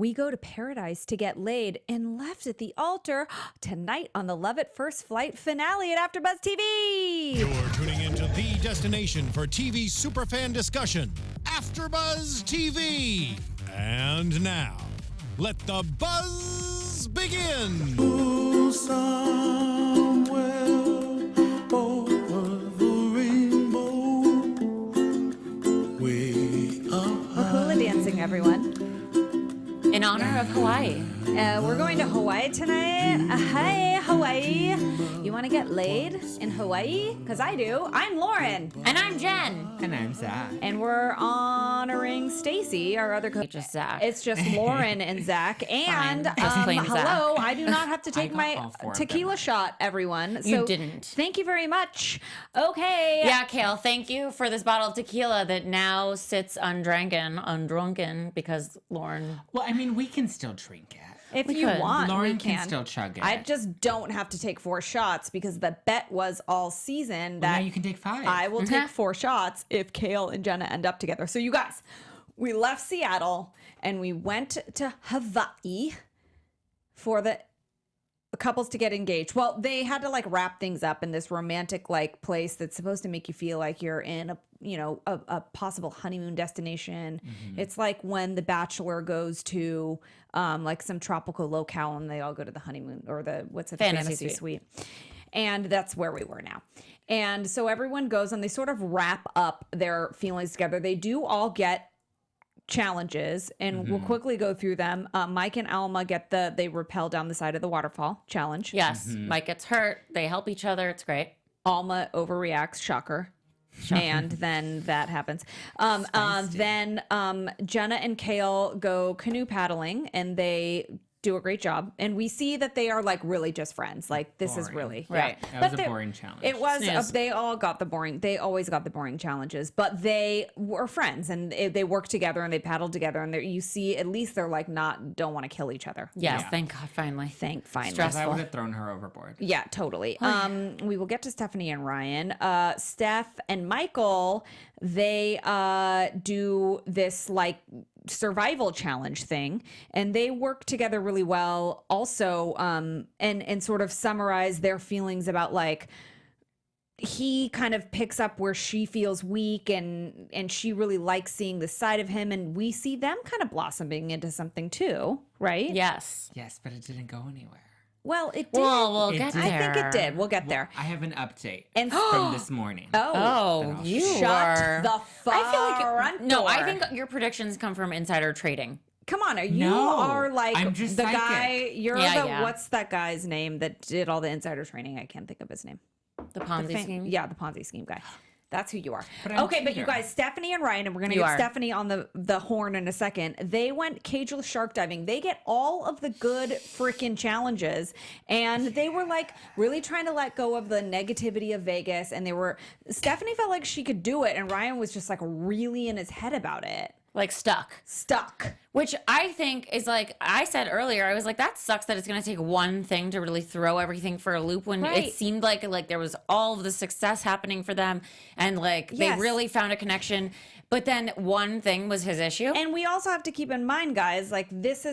We go to paradise to get laid and left at the altar tonight on the Love at First Flight finale at AfterBuzz TV. You're tuning into the destination for TV superfan discussion, AfterBuzz TV. And now, let the buzz begin. Ooh, somewhere over the rainbow, way up high. Hula dancing, everyone. In honor of Hawaii. We're going to Hawaii tonight. Hi, Hawaii. You want to get laid in Hawaii? Because I do. I'm Lauren. And I'm Jen. And I'm Zach. And we're honoring Stacy, our other coach. Just Zach. It's just Lauren and Zach. And Just plain hello, Zach. I do not have to take got my all four of tequila them. shot, everyone. You So didn't. Thank you very much. Okay. Yeah, Kale, thank you for this bottle of tequila that now sits undrunken because Lauren. Well, I mean, we can still drink it. If We you could. want, Lauren we can still chug it. I just don't have to take 4 shots because the bet was all season Well, that now you can take 5. I will take 4 shots if Kale and Jenna end up together. So you guys, we left Seattle and we went to Hawaii for the couples to get engaged. Well, they had to like wrap things up in this romantic like place that's supposed to make you feel like you're in a possible honeymoon destination. It's like when The Bachelor goes to like some tropical locale and they all go to the honeymoon or the fantasy suite. And that's where we were now. And so everyone goes and they sort of wrap up their feelings together. They do all get challenges and we'll quickly go through them. Mike and Alma get they rappel down the side of the waterfall challenge. Yes, Mike gets hurt. They help each other. It's great. Alma overreacts, shocker. And then that happens. Then Jenna and Kale go canoe paddling and they do a great job. And we see that they are like really just friends. Like this is really Right. yeah. That was But a boring challenge. It was. Snooze. They always got the boring challenges, but they were friends and they work together and they paddled together. And you see, at least they're like don't want to kill each other. Yes, Yeah. thank God, finally. Finally. Stress. I would have thrown her overboard. Yeah, totally. We will get to Stephanie and Ryan. Steph and Michael, they do this like survival challenge thing and they work together really well also and sort of summarize their feelings about like he kind of picks up where she feels weak and she really likes seeing the side of him and we see them kind of blossoming into something too, right? Yes. Yes, but it didn't go anywhere. Well, it did. Well, we'll It get did. there. I think it did. We'll get there. I have an update And from this morning. Oh, you Shut are. the I feel like front no. I door. think your predictions come from insider trading. Come on, you No, are like I'm the just psychic. guy. You're Yeah. what's that guy's name that did all the insider training? I can't think of his name. The Ponzi scheme. Yeah, the Ponzi scheme guy. That's who you are. But I'm Okay, but you Peter. guys, Stephanie and Ryan, and we're gonna You get are. Stephanie on the horn in a second. They went cageless shark diving. They get all of the good freaking challenges, and they were like really trying to let go of the negativity of Vegas. And Stephanie felt like she could do it, and Ryan was just like really in his head about it. Like stuck. Which I think is like I said earlier, I was like, that sucks that it's going to take one thing to really throw everything for a loop when Right. it seemed like there was all of the success happening for them and like Yes. they really found a connection. But then one thing was his issue. And we also have to keep in mind, guys, like this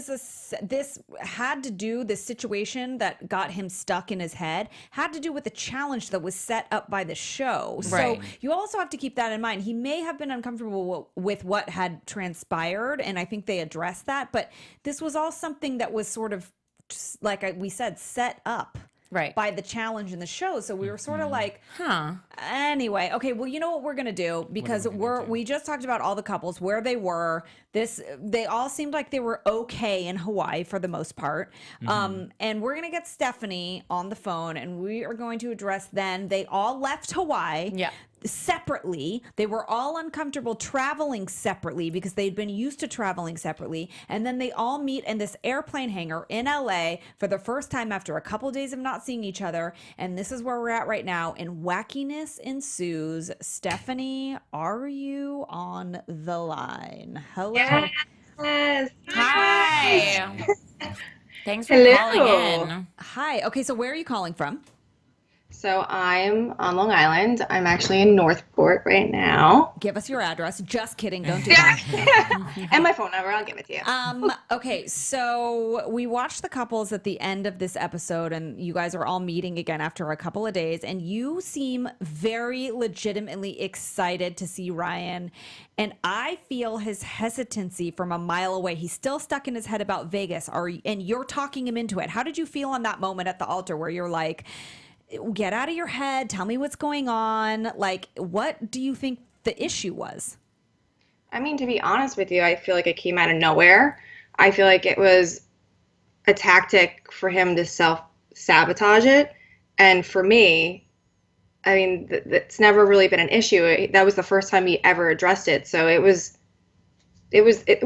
had to do, this situation that got him stuck in his head had to do with the challenge that was set up by the show. Right. So you also have to keep that in mind. He may have been uncomfortable with what had transpired, and I think they addressed that, but this was all something that was sort of, just, like we said, set up. Right. By the challenge in the show. So we were sort of like, Huh. Anyway, okay, well, you know what we're going to do because we just talked about all the couples where they were. They all seemed like they were okay in Hawaii for the most part. And we're going to get Stephanie on the phone and we are going to address then they all left Hawaii. Yeah. Separately. They were all uncomfortable traveling separately because they'd been used to traveling separately. And then they all meet in this airplane hangar in LA for the first time after a couple days of not seeing each other. And this is where we're at right now. And wackiness ensues. Stephanie, are you on the line? Hello. Yes. Hi. Thanks for Hello. calling in. Hi. Okay, so where are you calling from? So I'm on Long Island. I'm actually in Northport right now. Give us your address. Just kidding. Don't do that. And my phone number, I'll give it to you. Okay, so we watched the couples at the end of this episode, and you guys are all meeting again after a couple of days, and you seem very legitimately excited to see Ryan. And I feel his hesitancy from a mile away. He's still stuck in his head about Vegas, and you're talking him into it. How did you feel on that moment at the altar where you're like, get out of your head, tell me what's going on? Like, what do you think the issue was? I mean, to be honest with you, I feel like it came out of nowhere. I feel like it was a tactic for him to self-sabotage it. And for me, I mean, it's never really been an issue. That was the first time he ever addressed it. So it was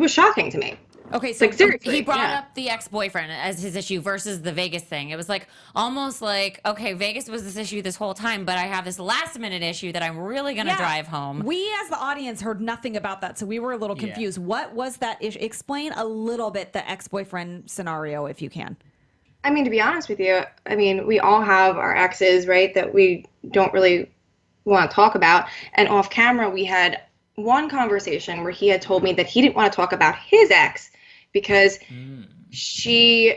shocking to me. Okay, so Like, seriously. He brought yeah. up the ex-boyfriend as his issue versus the Vegas thing. It was like almost like, okay, Vegas was this issue this whole time, but I have this last-minute issue that I'm really going to drive home. We, as the audience, heard nothing about that, so we were a little confused. What was that issue? Explain a little bit the ex-boyfriend scenario, if you can. I mean, to be honest with you, I mean, we all have our exes, right, that we don't really want to talk about. And off camera, we had one conversation where he had told me that he didn't want to talk about his ex because she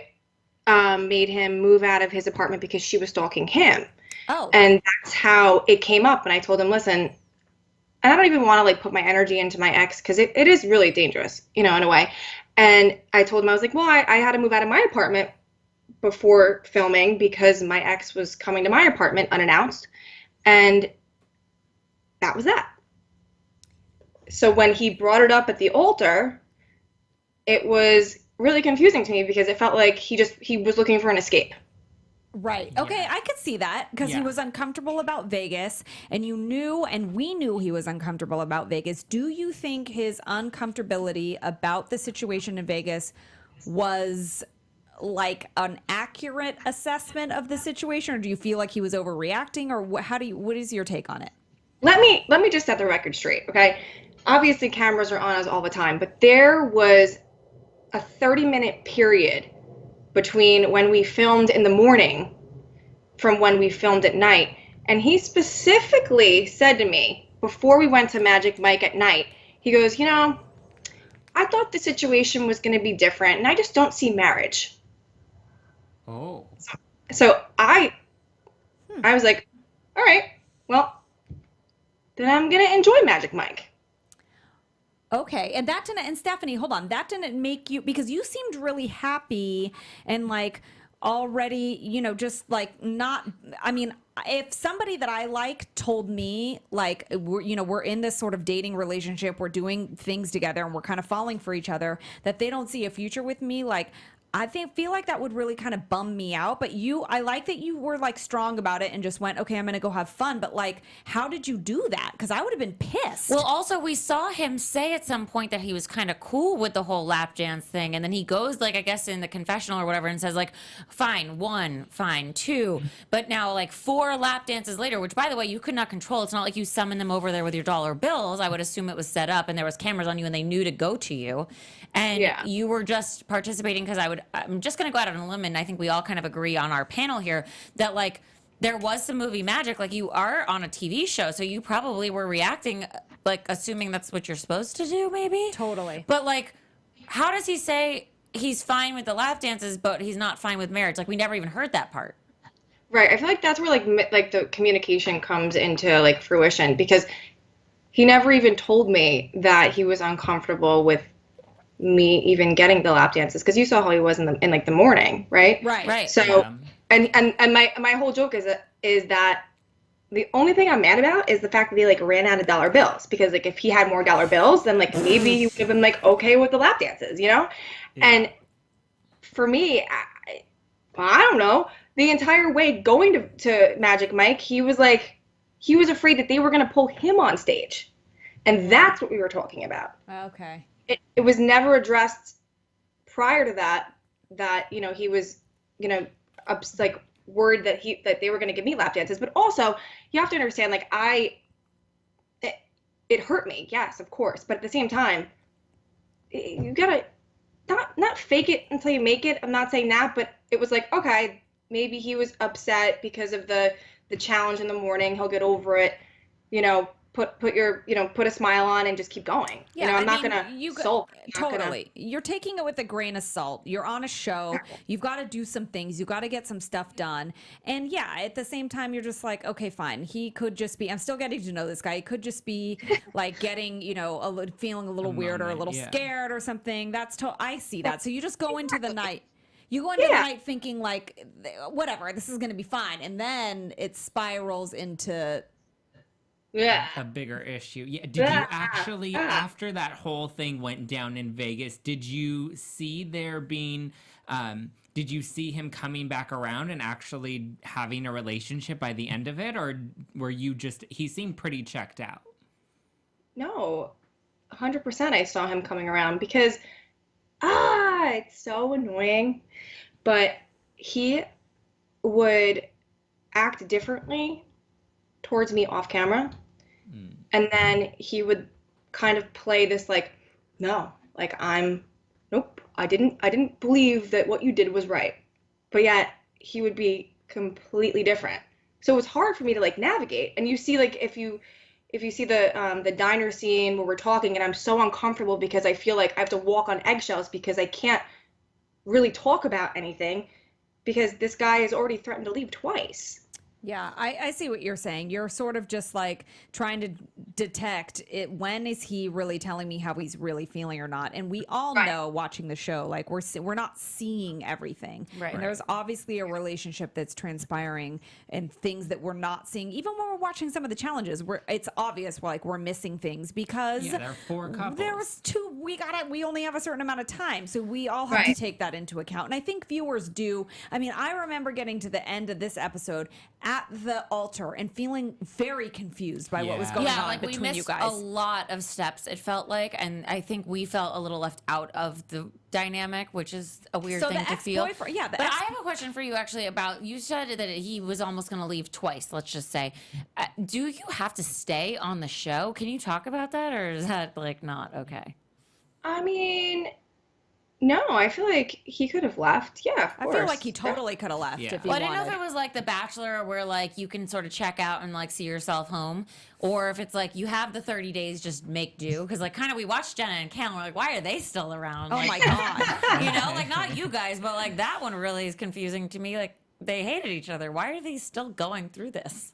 made him move out of his apartment because she was stalking him. Oh. And that's how it came up. And I told him, listen, and I don't even want to like put my energy into my ex because it is really dangerous, you know, in a way. And I told him, I was like, well, I had to move out of my apartment before filming because my ex was coming to my apartment unannounced. And that was that. So when he brought it up at the altar, it was really confusing to me because it felt like he was looking for an escape. Right. Okay, I could see that because he was uncomfortable about Vegas, and you knew, and we knew he was uncomfortable about Vegas. Do you think his uncomfortability about the situation in Vegas was like an accurate assessment of the situation, or do you feel like he was overreacting, or what is your take on it? Let me just set the record straight, okay? Obviously cameras are on us all the time, but there was a 30-minute period between when we filmed in the morning from when we filmed at night. And he specifically said to me before we went to Magic Mike at night, he goes, you know, I thought the situation was going to be different and I just don't see marriage. Oh. So I was like, all right, well, then I'm going to enjoy Magic Mike. Okay, and that didn't, and Stephanie, hold on, that didn't make you, because you seemed really happy and like already, you know, just like not, I mean, if somebody that I like told me like, we're in this sort of dating relationship, we're doing things together and we're kind of falling for each other, that they don't see a future with me, like, I feel like that would really kind of bum me out. But I like that you were like strong about it and just went, okay, I'm going to go have fun. But like, how did you do that? Because I would have been pissed. Well, also, we saw him say at some point that he was kind of cool with the whole lap dance thing. And then he goes, like, I guess in the confessional or whatever, and says, like, fine, 1, fine, 2. But now, like, 4 lap dances later, which, by the way, you could not control. It's not like you summoned them over there with your dollar bills. I would assume it was set up and there was cameras on you and they knew to go to you. And you were just participating because I'm just going to go out on a limb, and I think we all kind of agree on our panel here that, like, there was some movie magic. Like, you are on a TV show, so you probably were reacting, like, assuming that's what you're supposed to do, maybe? Totally. But, like, how does he say he's fine with the lap dances, but he's not fine with marriage? Like, we never even heard that part. Right. I feel like that's where, like the communication comes into, like, fruition, because he never even told me that he was uncomfortable with me even getting the lap dances, because you saw how he was in like the morning, right? Right. So and my whole joke is that the only thing I'm mad about is the fact that he like ran out of dollar bills, because like if he had more dollar bills, then like maybe he would have been like okay with the lap dances, you know? And for me, I don't know, the entire way going to Magic Mike, he was afraid that they were going to pull him on stage, and that's what we were talking about. Okay. It was never addressed prior to that, you know, he was, you know, like worried that they were going to give me lap dances. But also you have to understand, like, it hurt me. Yes, of course. But at the same time, you gotta not fake it until you make it. I'm not saying that, but it was like, okay, maybe he was upset because of the the challenge in the morning. He'll get over it. Put a smile on and just keep going. Yeah, I'm not gonna sulk. I'm not gonna- Totally. You're taking it with a grain of salt. You're on a show. Exactly. You've got to do some things. You've got to get some stuff done. And yeah, at the same time, you're just like, okay, fine. He could just be, I'm still getting to know this guy. He could just be like getting, feeling a little weird or a little scared or something. I see that. So you just go into the night. You go into the night thinking like, whatever, this is going to be fine. And then it spirals into a bigger issue. Yeah. Did you actually, after that whole thing went down in Vegas, did you see there being, did you see him coming back around and actually having a relationship by the end of it? Or were you he seemed pretty checked out? No, 100% I saw him coming around because, it's so annoying. But he would act differently towards me off camera. And then he would kind of play this like, no, like nope, I didn't believe that what you did was right. But yet he would be completely different. So it was hard for me to like navigate. And you see, like, if you see the diner scene where we're talking and I'm so uncomfortable because I feel like I have to walk on eggshells because I can't really talk about anything because this guy has already threatened to leave twice. Yeah, I see what you're saying. You're sort of just like trying to detect it. When is he really telling me how he's really feeling or not? And we all know watching the show, like we're not seeing everything. Right. And there's obviously a relationship that's transpiring and things that we're not seeing. Even when we're watching some of the challenges, it's obvious we're missing things because there are 4 couples. There was 2. We only have a certain amount of time, so we all have to take that into account. And I think viewers do. I mean, I remember getting to the end of this episode at the altar and feeling very confused by what was going on between we missed you guys. a lot of steps, it felt like, and I think we felt a little left out of the dynamic, which is a weird thing to feel. But I have a question for you actually about, you said that he was almost going to leave twice, let's just say. Do you have to stay on the show? Can you talk about that, or is that like not okay? I mean, no, I feel like he could have left. Yeah, of course. I feel like he totally could have left if he Well, I wanted. didn't know if it was like The Bachelor where like you can sort of check out and like see yourself home, or if it's like you have the 30 days, just make do. Because like kind of we watched Jenna and Cal and we're like, why are they still around? Oh my God. Like not you guys, but like that one really is confusing to me. Like they hated each other. Why are they still going through this?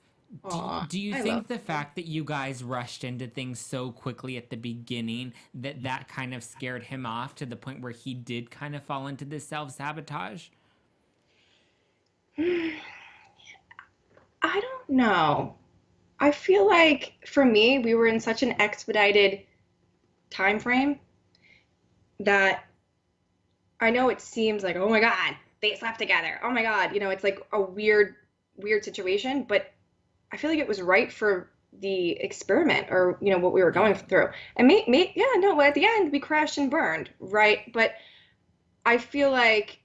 Do you think the fact that you guys rushed into things so quickly at the beginning that kind of scared him off to the point where he did kind of fall into this self-sabotage? I don't know. I feel like for me, we were in such an expedited time frame that I know it seems like, oh my God, they slept together. Oh my God, it's like a weird situation, but I feel like it was right for the experiment or, what we were going through. And at the end we crashed and burned, right? But I feel like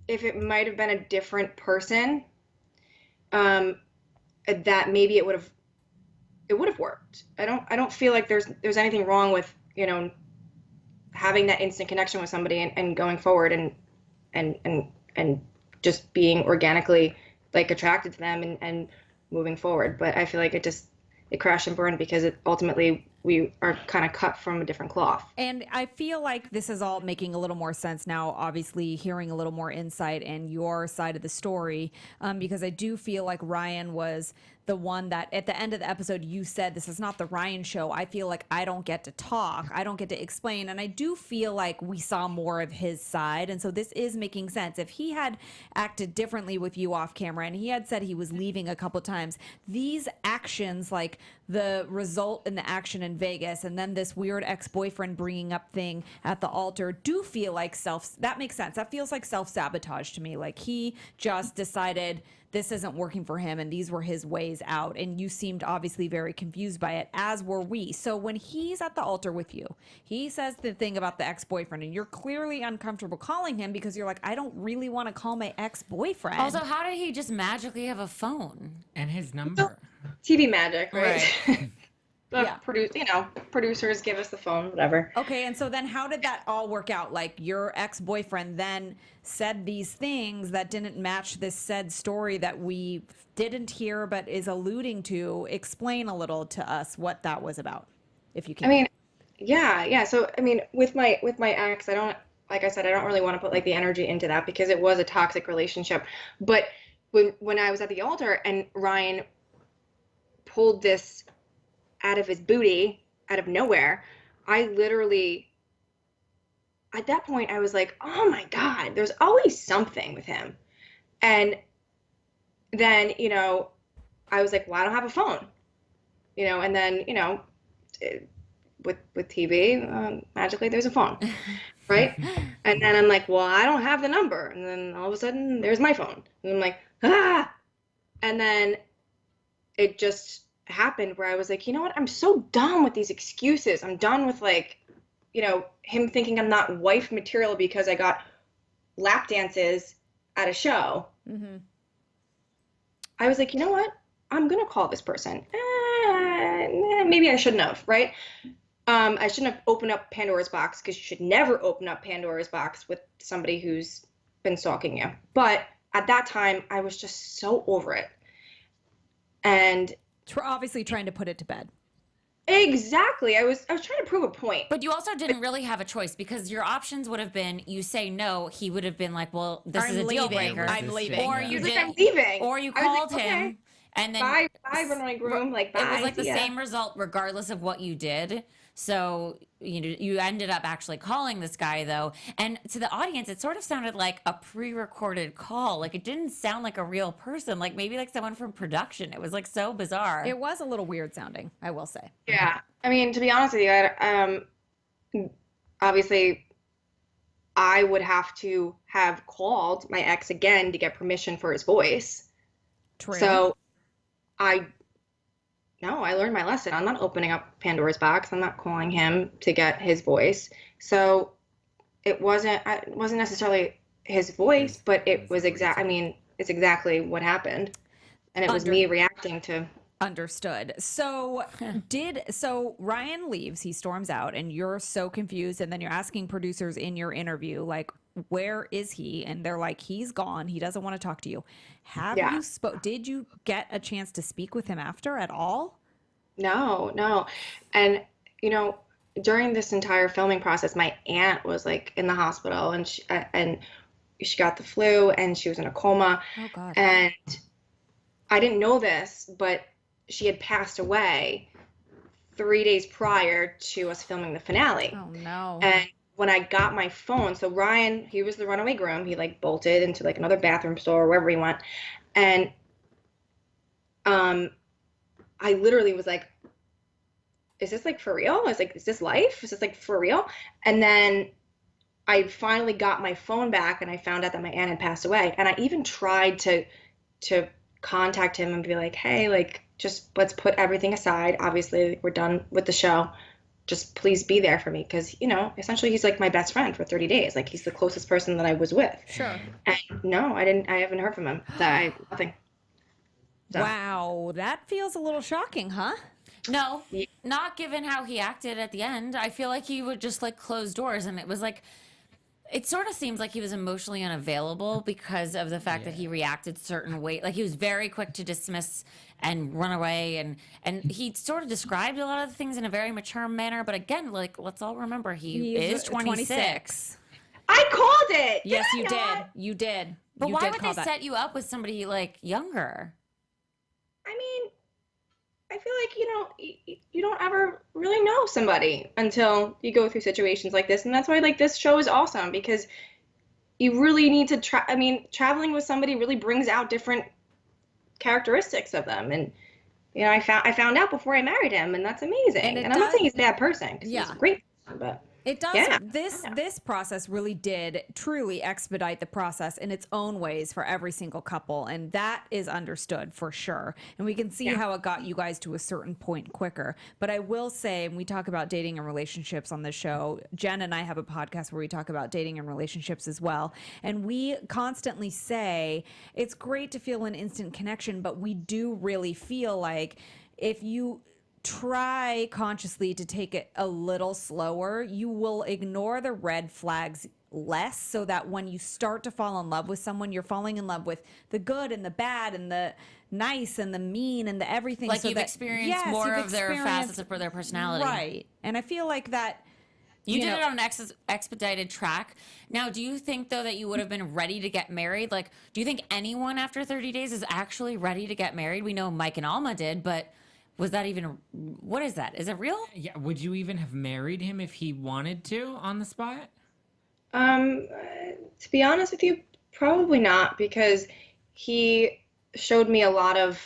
if it might have been a different person, that maybe it would have worked. I don't feel like there's anything wrong with, having that instant connection with somebody and going forward and just being organically like attracted to them and moving forward. But I feel like it crashed and burned because ultimately we are kind of cut from a different cloth. And I feel like this is all making a little more sense now, obviously hearing a little more insight and your side of the story, because I do feel like Ryan was the one that at the end of the episode you said, this is not the Ryan show. I feel like I don't get to talk. I don't get to explain. And I do feel like we saw more of his side. And so this is making sense. If he had acted differently with you off camera and he had said he was leaving a couple times, these actions, like the result in the action in Vegas and then this weird ex-boyfriend bringing up thing at the altar, do feel like that makes sense. That feels like self-sabotage to me. Like he just decided this isn't working for him and these were his ways out. And you seemed obviously very confused by it, as were we. So when he's at the altar with you, he says the thing about the ex-boyfriend and you're clearly uncomfortable calling him because you're like, I don't really want to call my ex-boyfriend. Also, how did he just magically have a phone? And his number. TV magic, right? the Yeah. producers give us the phone, whatever. Okay, and so then how did that all work out? Like your ex-boyfriend then said these things that didn't match this said story that we didn't hear but is alluding to. Explain a little to us what that was about, if you can. I mean, yeah. So I mean, with my ex, I don't, like I said, I don't really want to put like the energy into that because it was a toxic relationship. But when I was at the altar and Ryan pulled this out of his booty out of nowhere, I literally, at that point, I was like, oh my God, there's always something with him. And then, I was like, well, I don't have a phone, and then, with TV, magically there's a phone, right? And then I'm like, well, I don't have the number. And then all of a sudden there's my phone. And I'm like, ah. And then it just happened where I was like, you know what? I'm so done with these excuses. I'm done with him thinking I'm not wife material because I got lap dances at a show. Mm-hmm. I was like, you know what? I'm going to call this person. Maybe I shouldn't have, right? I shouldn't have opened up Pandora's box because you should never open up Pandora's box with somebody who's been stalking you. But at that time, I was just so over it. And obviously trying to put it to bed. Exactly. I was trying to prove a point. But you also didn't really have a choice because your options would have been you say no, he would have been like, well, this is a deal breaker. I'm leaving. Or you He's like, did, I'm leaving. or you I was called like, him okay. and then Bye, runaway groom. Like, bye. it was like the see ya. same result regardless of what you did. So you ended up actually calling this guy though, and to the audience, it sort of sounded like a pre-recorded call. Like it didn't sound like a real person. Like maybe like someone from production. It was like so bizarre. It was a little weird sounding, I will say. Yeah. I mean, to be honest with you, obviously, I would have to have called my ex again to get permission for his voice. True. So I learned my lesson. I'm not opening up Pandora's box. I'm not calling him to get his voice. So it wasn't necessarily his voice, but it was it's exactly what happened. And it was me reacting to. Understood. So Ryan leaves, he storms out, and you're so confused, and then you're asking producers in your interview, like, where is he? And they're like, he's gone. He doesn't want to talk to you. Did you get a chance to speak with him after at all? No. And, during this entire filming process, my aunt was like in the hospital and she got the flu and she was in a coma. Oh God. And I didn't know this, but she had passed away 3 days prior to us filming the finale. Oh no. And when I got my phone, so Ryan, he was the runaway groom. He like bolted into like another bathroom store or wherever he went. And I literally was like, is this like for real? I was like, is this life? Is this like for real? And then I finally got my phone back and I found out that my aunt had passed away. And I even tried to contact him and be like, hey, like, just let's put everything aside. Obviously, we're done with the show. Just please be there for me. Because, essentially he's like my best friend for 30 days. Like he's the closest person that I was with. Sure. And no, I haven't heard from him. Nothing. So. Wow. That feels a little shocking, huh? No, not given how he acted at the end. I feel like he would just like close doors, and it was like, it sort of seems like he was emotionally unavailable because of the fact that he reacted certain way. Like he was very quick to dismiss and run away, and he sort of described a lot of the things in a very mature manner. But again, like let's all remember he is 26. I called it. Yes, you did. You did. But you why did would call they that. set you up with somebody like younger? I mean, I feel like, you don't ever really know somebody until you go through situations like this. And that's why, like, this show is awesome because you really need to traveling with somebody really brings out different characteristics of them. And, I found out before I married him, and that's amazing. And I'm not saying he's a bad person. Yeah. He's a great person, but. It does. Yeah. This process really did truly expedite the process in its own ways for every single couple, and that is understood for sure. And we can see how it got you guys to a certain point quicker. But I will say, and we talk about dating and relationships on the show, Jen and I have a podcast where we talk about dating and relationships as well. And we constantly say it's great to feel an instant connection, but we do really feel like if you try consciously to take it a little slower, you will ignore the red flags less, so that when you start to fall in love with someone, you're falling in love with the good and the bad and the nice and the mean and the everything. Like so you've that, experienced yes, more you've of their experienced- facets of their personality. Right. And I feel like that You did know- it on an expedited track. Now, do you think, though, that you would have been ready to get married? Like, do you think anyone after 30 days is actually ready to get married? We know Mike and Alma did, but was that even, what is that? Is it real? Yeah, would you even have married him if he wanted to on the spot? To be honest with you, probably not, because he showed me a lot of,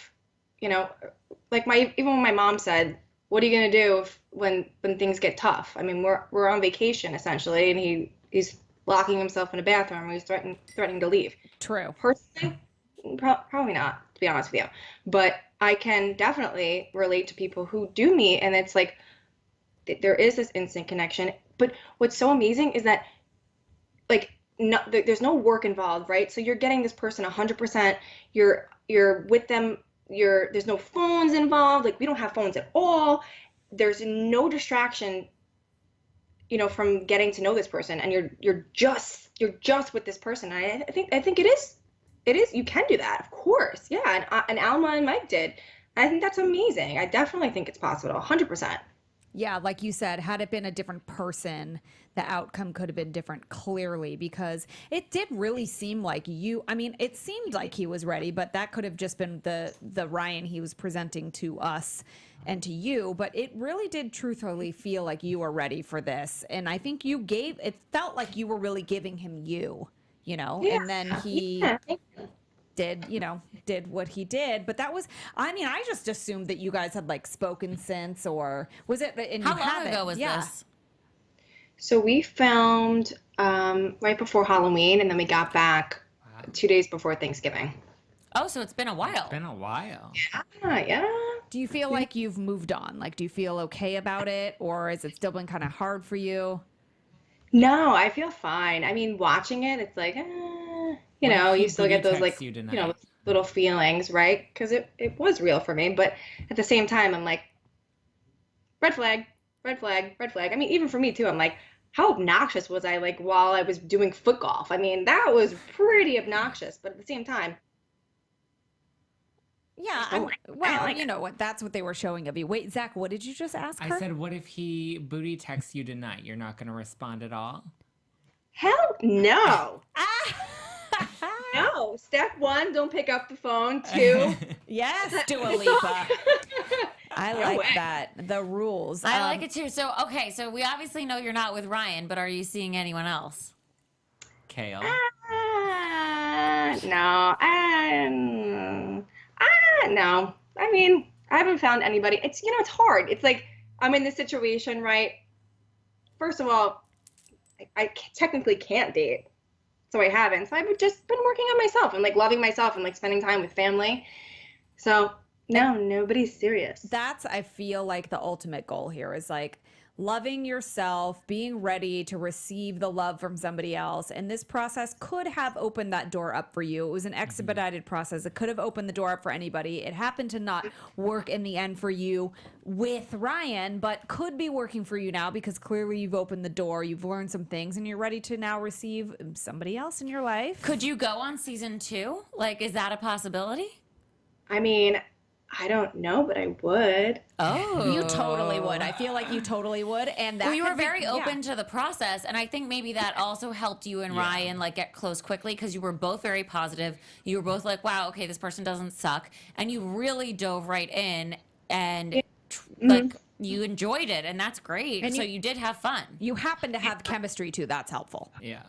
like even when my mom said, "What are you gonna do when things get tough?" I mean, we're on vacation essentially, and he's locking himself in a bathroom, and he's threatening to leave. True. Personally, probably not, to be honest with you. But I can definitely relate to people who do meet, and it's like there is this instant connection. But what's so amazing is that, like, there's no work involved, right? So you're getting this person 100%. You're with them. There's no phones involved. Like, we don't have phones at all. There's no distraction, from getting to know this person, and you're just with this person. And I think it is. You can do that, of course. Yeah, and Alma and Mike did. I think that's amazing. I definitely think it's possible, 100%. Yeah, like you said, had it been a different person, the outcome could have been different, clearly, because it did really seem like it seemed like he was ready, but that could have just been the Ryan he was presenting to us and to you. But it really did truthfully feel like you were ready for this. And I think it felt like you were really giving him Yeah. and then he did what he did. But that was, I just assumed that you guys had like spoken since, or was it? And How you long haven't. ago was Yeah. this? So we filmed right before Halloween, and then we got back 2 days before Thanksgiving. Oh, so it's been a while. It's been a while. Yeah. Do you feel like you've moved on? Like, do you feel okay about it, or is it still been kind of hard for you? No, I feel fine. I mean, watching it, it's like, What if he you still get booty those, like, texts you tonight? little feelings, right? Because it was real for me. But at the same time, I'm like, red flag, red flag, red flag. I mean, even for me too, I'm like, how obnoxious was I, like, while I was doing foot golf? I mean, that was pretty obnoxious. But at the same time, Yeah. You know what? That's what they were showing of you. Wait, Zach, what did you just ask her? I said, what if he booty texts you tonight? You're not going to respond at all? hell no. No. Step one, don't pick up the phone. Two, Yes, Dua Lipa. I No like way. that. The rules. I like it too. So, okay, so we obviously know you're not with Ryan, but are you seeing anyone else? Kale? no. No. I mean, I haven't found anybody. It's it's hard. It's like I'm in this situation, right? First of all, I technically can't date, so I haven't. So I've just been working on myself and like loving myself and like spending time with family. So no, nobody's serious. That's, I feel like, the ultimate goal here is like loving yourself, being ready to receive the love from somebody else. And this process could have opened that door up for you. It was an expedited process. It could have opened the door up for anybody. It happened to not work in the end for you with Ryan, but could be working for you now because clearly you've opened the door, you've learned some things, and you're ready to now receive somebody else in your life. Could you go on season 2? Like, is that a possibility? I mean, I don't know, but I would. Oh. You totally would. I feel like you totally would. And that Well, you were could be- very yeah. open to the process, and I think maybe that also helped you and Ryan like get close quickly because you were both very positive. You were both like, "Wow, okay, this person doesn't suck," and you really dove right in and like you enjoyed it, and that's great. And so you- you did have fun. You happen to have chemistry too. That's helpful. Yeah.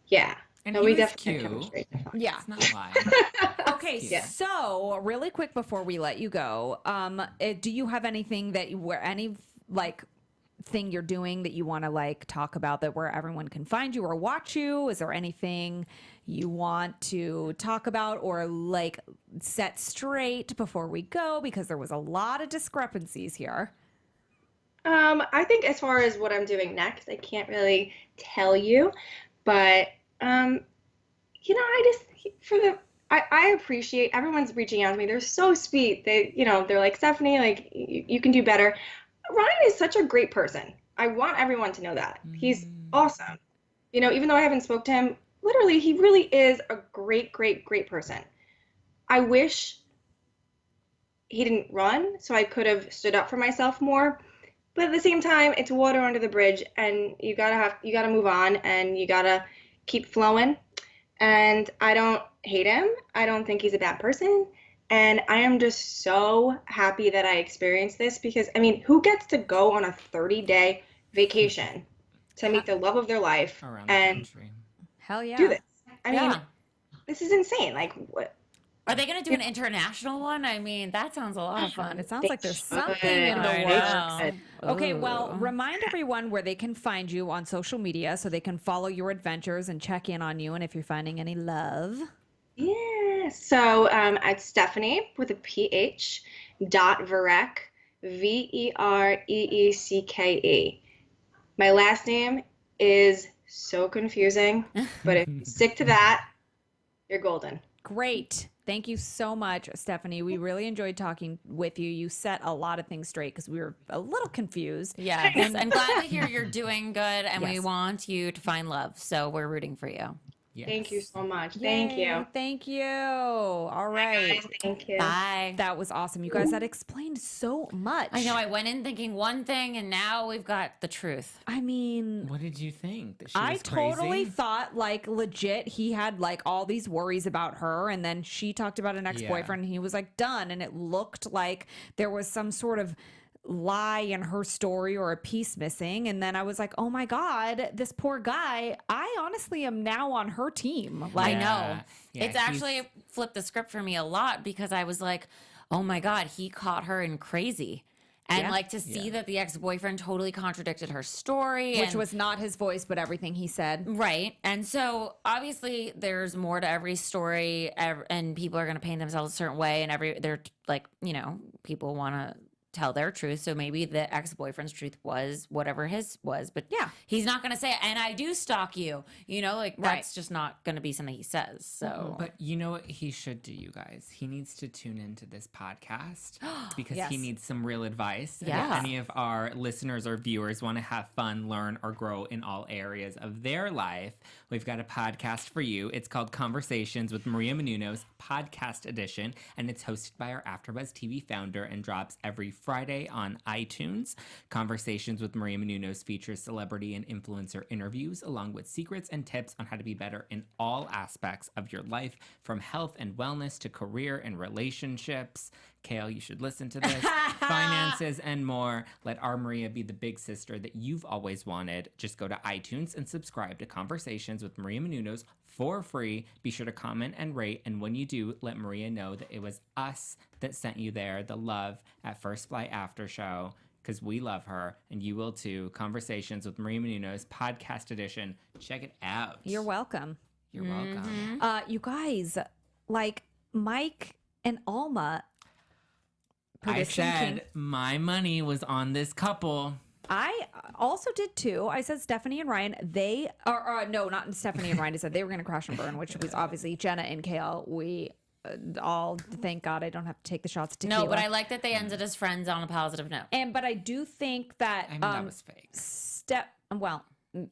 Yeah. And No, he we was definitely cute. have chemistry. Yeah. It's not lying. Okay, Yeah. so really quick before we let you go, do you have anything thing you're doing that you want to like talk about that where everyone can find you or watch you? Is there anything you want to talk about or like set straight before we go? Because there was a lot of discrepancies here. I think as far as what I'm doing next, I can't really tell you, but I just I appreciate everyone's reaching out to me. They're so sweet. They're like, Stephanie, like you can do better. Ryan is such a great person. I want everyone to know that. He's awesome. Even though I haven't spoke to him, literally, he really is a great, great, great person. I wish he didn't run so I could have stood up for myself more. But at the same time, it's water under the bridge, and you gotta move on, and you gotta keep flowing. And I don't hate him. I don't think he's a bad person. And I am just so happy that I experienced this because, I mean, who gets to go on a 30-day vacation to meet the love of their life Around the and country. Hell yeah. do this? I mean, Yeah. this is insane. Like, what? Are they going to do an international one? I mean, that sounds a lot of fun. It sounds They like there's should. something in the I works. know. Okay, well, Ooh. remind everyone where they can find you on social media so they can follow your adventures and check in on you and if you're finding any love. Yeah. So it's Stephanie with a PH .Vereecke, Vereecke. My last name is so confusing, but if you stick to that, you're golden. Great. Thank you so much, Stephanie. We really enjoyed talking with you. You set a lot of things straight because we were a little confused. Yes. I'm glad to hear you're doing good, and we Yes. want you to find love. So we're rooting for you. Yes. Thank you so much. Thank Yay, you. Thank you. All right. Guys, thank you. Bye. That was awesome. You guys, that explained so much. I know I went in thinking one thing, and now we've got the truth. I mean, What did you think? That she I was totally crazy? thought like legit he had like all these worries about her, and then she talked about an ex-boyfriend and he was like done, and it looked like there was some sort of lie in her story or a piece missing, and then I was like, oh my god, this poor guy. I honestly am now on her team. Like, I know. Yeah, It's actually flipped the script for me a lot because I was like, oh my God, he caught her in crazy. And Yeah. like to see that the ex-boyfriend totally contradicted her story. which and- was not his voice, but everything he said. Right. And so obviously there's more to every story and people are going to paint themselves a certain way and they're like, people want to tell their truth. So maybe the ex-boyfriend's truth was whatever his was, but Yeah. he's not going to say it. And I do stalk you, that's just not going to be something he says. So But you know what he should do, you guys? He needs to tune into this podcast because Yes. he needs some real advice. And Yeah. if any of our listeners or viewers want to have fun, learn, or grow in all areas of their life, we've got a podcast for you. It's called Conversations with Maria Menounos, Podcast Edition, and it's hosted by our AfterBuzz TV founder and drops every Friday on iTunes. Conversations with Maria Menounos features celebrity and influencer interviews, along with secrets and tips on how to be better in all aspects of your life, from health and wellness to career and relationships. Kale, you should listen to this. Finances and more. Let our Maria be the big sister that you've always wanted. Just go to iTunes and subscribe to Conversations with Maria Menounos for free. Be sure to comment and rate. And when you do, let Maria know that it was us that sent you there, the love at First Flight After Show, because we love her and you will too. Conversations with Maria Menounos, Podcast Edition. Check it out. You're welcome. You're welcome. You guys, like Mike and Alma. I Prediction King. said my money was on this couple. I also did too. I said Stephanie and Ryan. They are no, not Stephanie and Ryan. I said they were going to crash and burn, which was obviously Jenna and Kale. We all thank God I don't have to take the shots of tequila. no, but I like that they ended as friends on a positive note. but I do think that I mean, that was fake. well,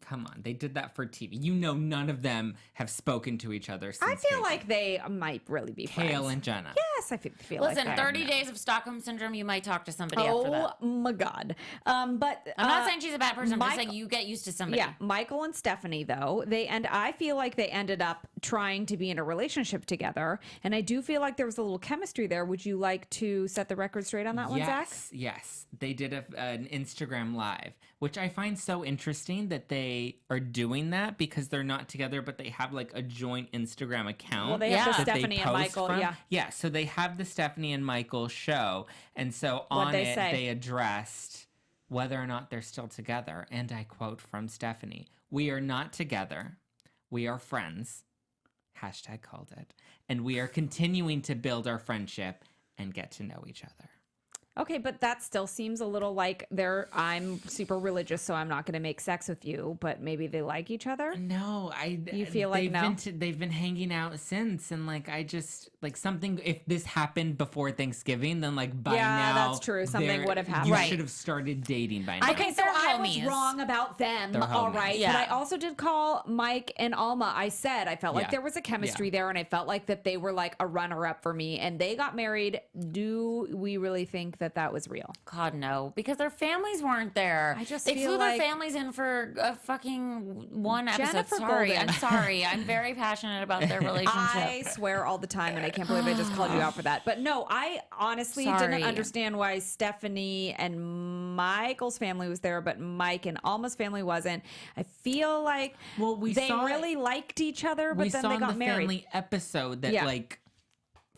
Come on, they did that for TV. You know, none of them have spoken to each other since I feel Kale. like they might really be friends. Kale and Jenna. Yes, I feel Listen, like that. 30 days of Stockholm syndrome, you might talk to somebody after that. Oh my God. But I'm not saying she's a bad person. I'm just Michael- saying you get used to somebody. Yeah, Michael and Stephanie though, I feel like they ended up trying to be in a relationship together, and I do feel like there was a little chemistry there. Would you like to set the record straight on that one, Zach? Yes. They did an Instagram live, which I find so interesting that they are doing that because they're not together, but they have like a joint Instagram account. Well, they have the that they Stephanie and post Michael, from. yeah. Yeah, so they have the Stephanie and Michael show, and so What'd on they it say? they addressed whether or not they're still together, and I quote from Stephanie: "We are not together. We are friends." Hashtag called it. And we are continuing to build our friendship and get to know each other. Okay, but that still seems a little like I'm super religious, so I'm not going to make sex with you, but maybe they like each other? No, You feel like they've been hanging out since, and like I just like something. If this happened before Thanksgiving, then like by now, that's true. Something would have happened. You Right. should have started dating by now. Okay, so They're I was homies. wrong about them. They're All homies. right. Yeah. But I also did call Mike and Alma. I said I felt like Yeah. there was a chemistry Yeah. there, and I felt like that they were like a runner-up for me, and they got married. Do we really think that was real? God, no, because their families weren't there. I just they feel flew like- their families in for a fucking one episode. Jenifer Sorry, Golden. I'm sorry. I'm very passionate about their relationship. I swear all the time, and I can't believe I just called you out for that. But no, I honestly didn't Sorry. understand why Stephanie and Michael's family was there, but Mike and Alma's family wasn't. I feel like we they saw really liked each other, but we then saw they in got the married. family episode that Yeah. like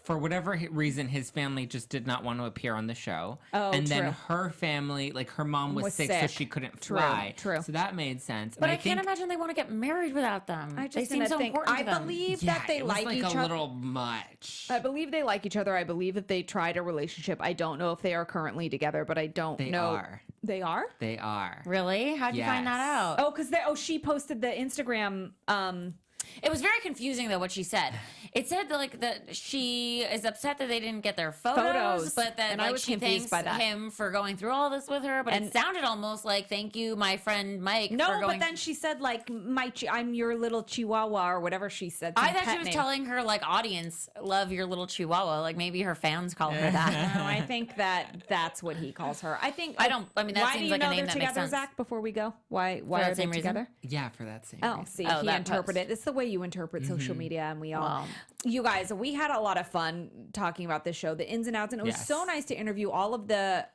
for whatever reason his family just did not want to appear on the show. Oh, and then true. her family, like her mom was sick, so she couldn't True, fly. true. So that made sense. but and I can't imagine they want to get married without them. I they just seem didn't so think. important I to them. believe yeah, that they it was like like each a other. little much. I believe they like each other. I believe that they tried a relationship. I don't know if they are currently together, but I don't They know. are. They are? They are. Really? How'd you find that Yes. out? Oh, because she posted the Instagram. It was very confusing though what she said. It said that she is upset that they didn't get their Photos, but that and I like was she confused thanks by that. him for going through all this with her. But And- it sounded almost like thank you, my friend Mike. No, for going but then she said like I'm your little chihuahua or whatever she said. I some thought pet she was name. telling her like audience, love your little chihuahua. Like maybe her fans call her that. No, I think that's what he calls her. I think. I don't- I mean, that why seems do you like a know name they're that makes together, sense. Zach? Before we go, why that are they same reason? together? Yeah, for that same Oh, reason. see, Oh, he that interpreted. post. It's the way you interpret social media, and we all. Wow. You guys, we had a lot of fun talking about this show, the ins and outs, and it was Yes. so nice to interview all of the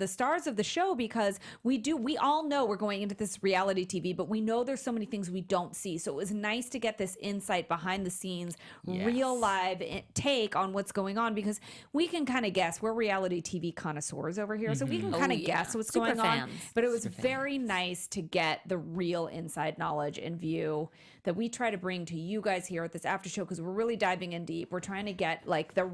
stars of the show because we all know we're going into this reality TV, but we know there's so many things we don't see. So it was nice to get this insight behind the scenes, real live take on what's going on because we can kind of guess. We're reality TV connoisseurs over here, so we can kind of yeah. guess what's Super going on. fans. But it was very nice to get the real inside knowledge and view that we try to bring to you guys here at this after show because we're really diving in deep. We're trying to get like the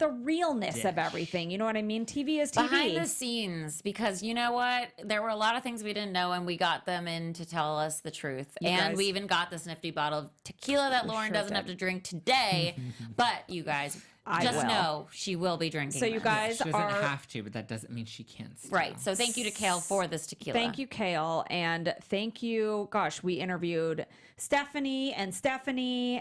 realness of everything. You know what I mean? TV is TV. Behind the scenes, because you know what? There were a lot of things we didn't know, and we got them in to tell us the truth. And guys- we even got this nifty bottle of tequila that Lauren sure doesn't did. have to drink today. But you guys, I just will. know she will be drinking. So you this. guys She doesn't are have to, but that doesn't mean she can't. Still. Right. So thank you to Kale for this tequila. Thank you, Kale. And thank you. Gosh, we interviewed Stephanie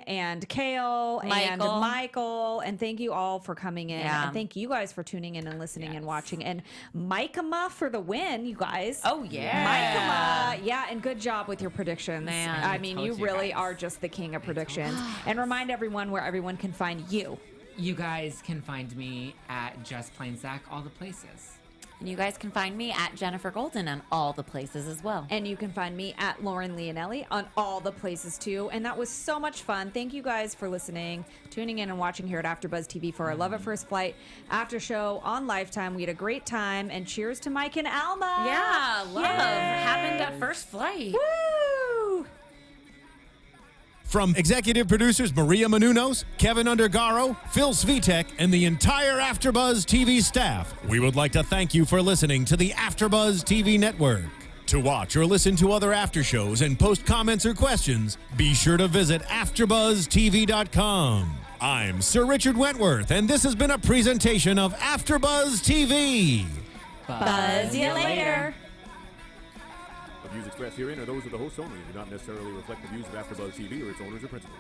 and Kale and Michael. Michael. And thank you all for coming in. Yeah. And thank you guys for tuning in and listening and watching. And Micah for the win, you guys. Oh, yeah. Micah, yeah, and good job with your predictions. Man, I mean, told you you really guys. are just the king of predictions. And remind everyone where everyone can find you. You guys can find me at Just Plain Zach all the places. And you guys can find me at Jenifer Golden on all the places as well. And you can find me at Lauren Leonelli on all the places too. And that was so much fun. Thank you guys for listening, tuning in and watching here at AfterBuzz TV for our Love at First Flight after show on Lifetime. We had a great time and cheers to Mike and Alma. Yeah, love. Yay. Happened at first flight. Woo! From executive producers Maria Menounos, Keven Undergaro, Phil Svitek, and the entire AfterBuzz TV staff, we would like to thank you for listening to the AfterBuzz TV network. To watch or listen to other after shows and post comments or questions, be sure to visit AfterBuzzTV.com. I'm Sir Richard Wentworth, and this has been a presentation of AfterBuzz TV. Buzz you later. The views expressed herein are those of the hosts only and do not necessarily reflect the views of AfterBuzz TV or its owners or principals.